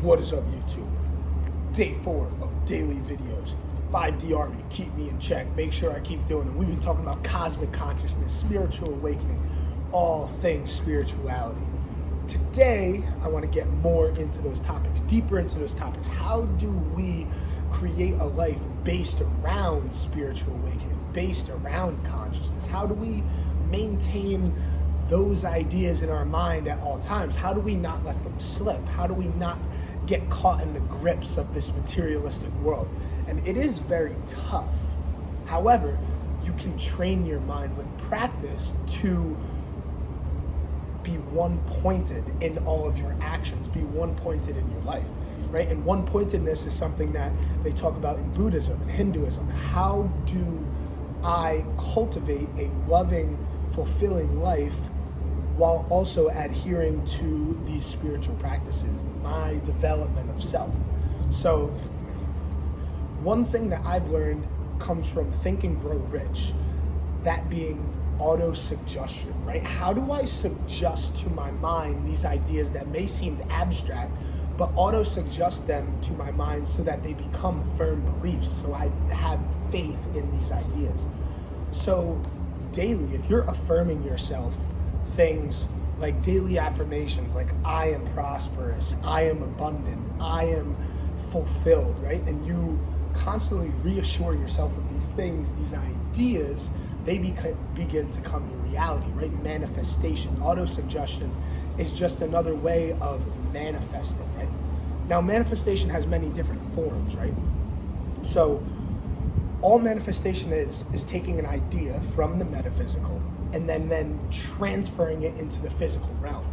What is up, YouTube? Day 4 of daily videos. 5D Army, keep me in check. Make sure I keep doing it. We've been talking about cosmic consciousness, spiritual awakening, all things spirituality. Today, I want to get more into those topics, deeper into those topics. How do we create a life based around spiritual awakening, based around consciousness? How do we maintain those ideas in our mind at all times? How do we not let them slip? How do we not get caught in the grips of this materialistic world? And it is very tough. However, you can train your mind with practice to be one-pointed in all of your actions, be one-pointed in your life, right? And one-pointedness is something that they talk about in Buddhism and Hinduism. How do I cultivate a loving, fulfilling life while also adhering to these spiritual practices, my development of self? So one thing that I've learned comes from Think and Grow Rich, that being auto-suggestion, right? How do I suggest to my mind these ideas that may seem abstract, but auto-suggest them to my mind so that they become firm beliefs, so I have faith in these ideas? So daily, if you're affirming yourself things like daily affirmations, like I am prosperous, I am abundant, I am fulfilled, right? And you constantly reassure yourself of these things, these ideas, they begin to come your reality, right? Manifestation, autosuggestion is just another way of manifesting, right? Now, manifestation has many different forms, right? So all manifestation is taking an idea from the metaphysical and then transferring it into the physical realm.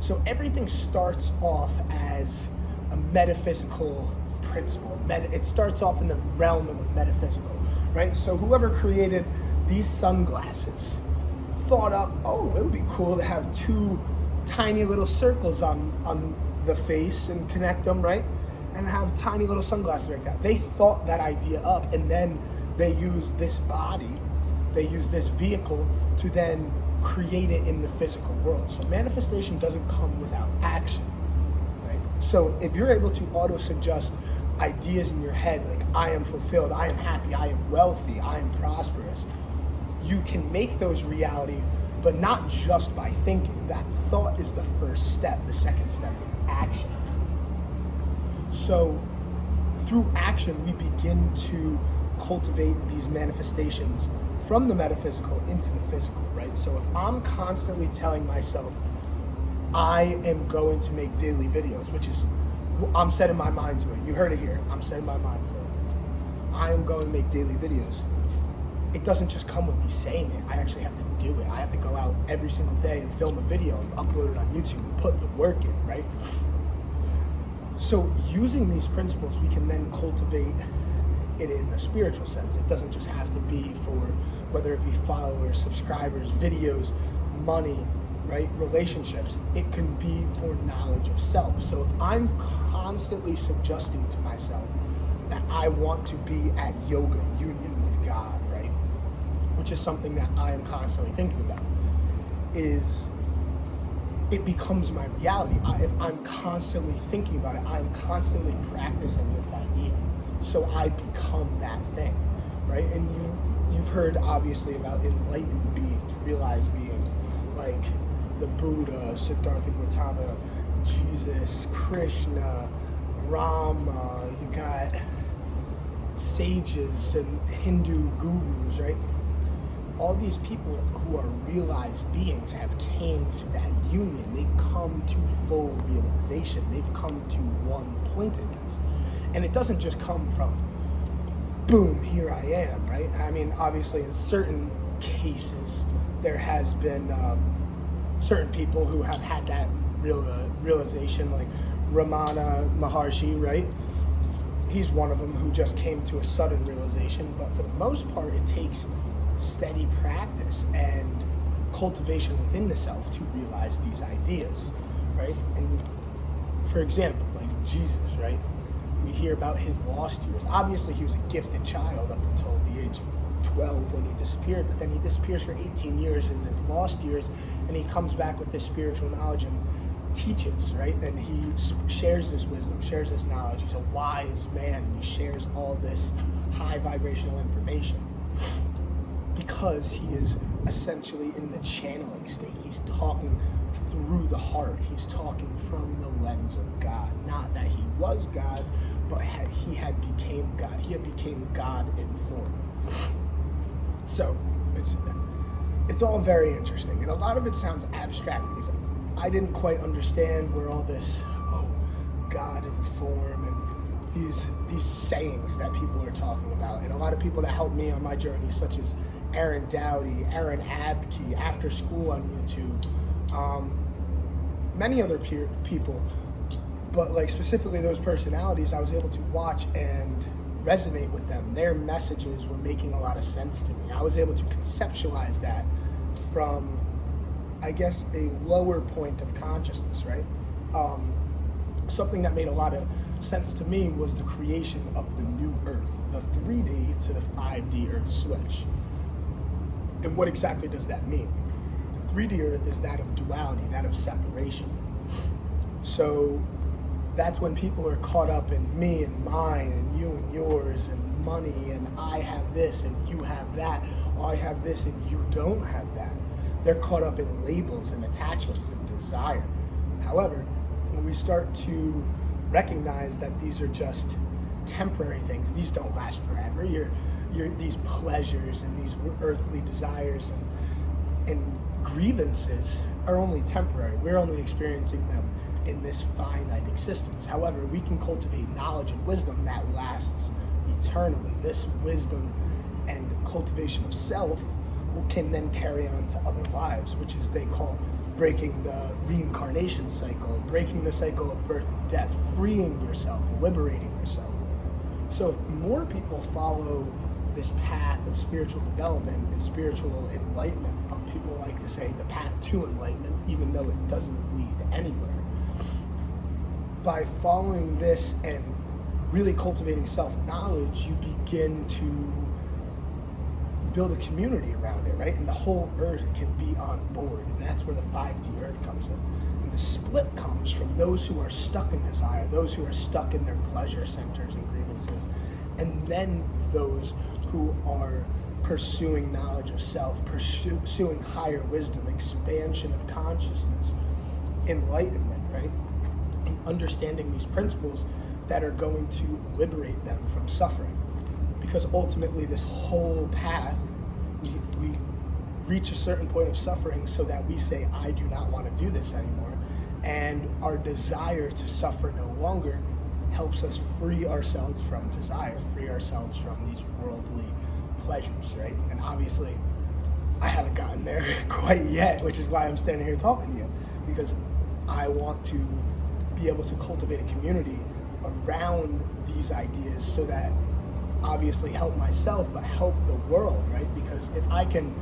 So everything starts off as a metaphysical principle. It starts off in the realm of the metaphysical, right? So whoever created these sunglasses thought up, oh, it would be cool to have two tiny little circles on the face and connect them, right? And have tiny little sunglasses like that. They thought that idea up, and then they used this body, they use this vehicle to then create it in the physical world. So manifestation doesn't come without action, right? So if you're able to auto-suggest ideas in your head, like I am fulfilled, I am happy, I am wealthy, I am prosperous, you can make those reality, but not just by thinking. That thought is the first step. The second step is action. So through action, we begin to cultivate these manifestations from the metaphysical into the physical, right? So if I'm constantly telling myself, I am going to make daily videos, which is, I'm setting my mind to it. You heard it here. I'm setting my mind to it. I am going to make daily videos. It doesn't just come with me saying it. I actually have to do it. I have to go out every single day and film a video and upload it on YouTube and put the work in, right? So using these principles, we can then cultivate it in a spiritual sense. It doesn't just have to be for, whether it be followers, subscribers, videos, money, right? Relationships. It can be for knowledge of self. So if I'm constantly suggesting to myself that I want to be at yoga union with God, right? Which is something that I am constantly thinking about, is it becomes my reality. If I'm constantly thinking about it, I'm constantly practicing this idea. So I become that thing, right? And you've heard obviously about enlightened beings, realized beings, like the Buddha, Siddhartha Gautama, Jesus, Krishna, Rama, you got sages and Hindu gurus, right? All these people who are realized beings have came to that union. They've come to full realization. They've come to one-pointedness. And it doesn't just come from, boom, here I am, right? I mean, obviously in certain cases, there has been certain people who have had that realization, like Ramana Maharshi, right? He's one of them who just came to a sudden realization, but for the most part, it takes steady practice and cultivation within the self to realize these ideas, right? And for example, like Jesus, right? We hear about his lost years. Obviously, he was a gifted child up until the age of 12 when he disappeared, but then he disappears for 18 years in his lost years, and he comes back with this spiritual knowledge and teaches, right? And he shares this wisdom, shares this knowledge. He's a wise man, and he shares all this high vibrational information because he is essentially in the channeling state. He's talking through the heart. He's talking from the lens of God. Not that he was God, but he had became God. He had became God in form. So it's all very interesting, and a lot of it sounds abstract because I didn't quite understand where all this God in form and these sayings that people are talking about. And a lot of people that helped me on my journey, such as Aaron Dowdy, Aaron Abke, After School on YouTube, many other people, but like specifically those personalities, I was able to watch and resonate with them. Their messages were making a lot of sense to me. I was able to conceptualize that from, I guess, a lower point of consciousness, right? Something that made a lot of sense to me was the creation of the new Earth, the 3D to the 5D Earth switch. And what exactly does that mean? The 3D Earth is that of duality, that of separation. So that's when people are caught up in me and mine and you and yours and money and I have this and you have that. I have this and you don't have that. They're caught up in labels and attachments and desire. However, when we start to recognize that these are just temporary things, these don't last forever. These pleasures and these earthly desires and grievances are only temporary. We're only experiencing them in this finite existence. However, we can cultivate knowledge and wisdom that lasts eternally. This wisdom and cultivation of self can then carry on to other lives, which is they call breaking the reincarnation cycle, breaking the cycle of birth and death, freeing yourself, liberating yourself. So if more people follow this path of spiritual development and spiritual enlightenment, people like to say the path to enlightenment, even though it doesn't lead anywhere. By following this and really cultivating self-knowledge, you begin to build a community around it, right? And the whole earth can be on board, and that's where the 5D earth comes in. And the split comes from those who are stuck in desire, those who are stuck in their pleasure centers and grievances, and then those who are pursuing knowledge of self, pursuing higher wisdom, expansion of consciousness, enlightenment, right? And understanding these principles that are going to liberate them from suffering. Because ultimately this whole path, we reach a certain point of suffering so that we say, I do not want to do this anymore. And our desire to suffer no longer helps us free ourselves from desire, free ourselves from these worldly pleasures, right? And obviously, I haven't gotten there quite yet, which is why I'm standing here talking to you, because I want to be able to cultivate a community around these ideas so that obviously help myself, but help the world, right? Because if I can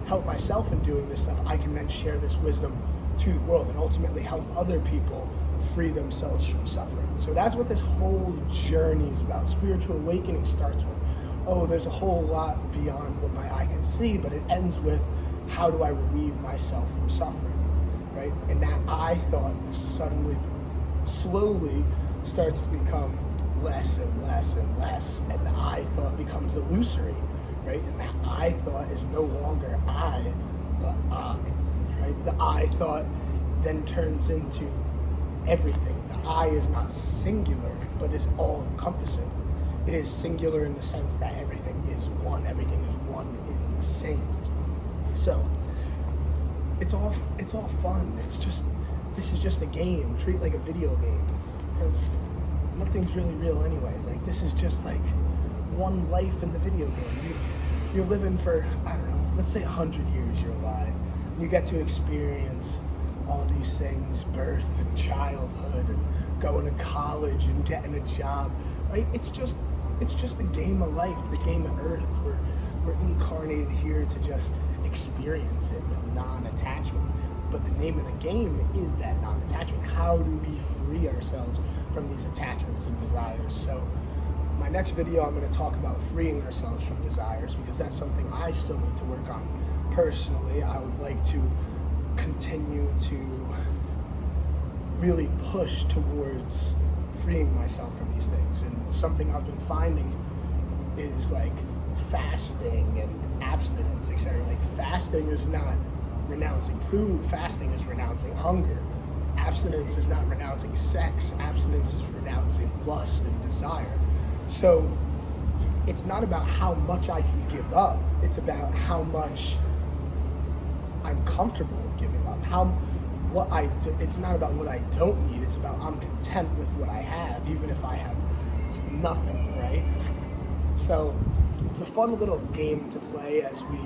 help myself in doing this stuff, I can then share this wisdom to the world and ultimately help other people free themselves from suffering. So that's what this whole journey is about. Spiritual awakening starts with, there's a whole lot beyond what my eye can see, but it ends with, how do I relieve myself from suffering, right? And that I thought suddenly, slowly starts to become less and less and less, and the I thought becomes illusory, right? And that I thought is no longer I, but I, right? The I thought then turns into everything. The I is not singular, but is all-encompassing. It is singular in the sense that everything is one in the same. So it's all fun. This is just a game. Treat it like a video game, because nothing's really real anyway. Like, this is just like one life in the video game. You're living for, I don't know, let's say 100 years you're alive. You get to experience all these things, birth and childhood and going to college and getting a job, right? It's just the game of life, the game of earth. We're incarnated here to just experience it with non-attachment. But the name of the game is that non-attachment. How do we free ourselves from these attachments and desires? So my next video, I'm going to talk about freeing ourselves from desires, because that's something I still need to work on personally. I would like to continue to really push towards freeing myself from these things. And something I've been finding is like fasting and abstinence, etc. Like fasting is not renouncing food, fasting is renouncing hunger. Abstinence is not renouncing sex, abstinence is renouncing lust and desire. So it's not about how much I can give up, it's about how much I'm comfortable with giving up. It's not about what I don't need, it's about I'm content with what I have, even if I have nothing, right? So it's a fun little game to play as we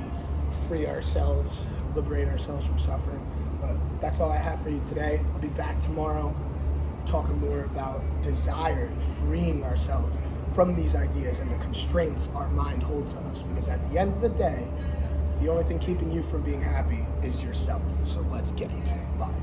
free ourselves, liberate ourselves from suffering. But that's all I have for you today. I'll be back tomorrow talking more about desire and freeing ourselves from these ideas and the constraints our mind holds on us. Because at the end of the day, the only thing keeping you from being happy is yourself. So let's get into it. Bye.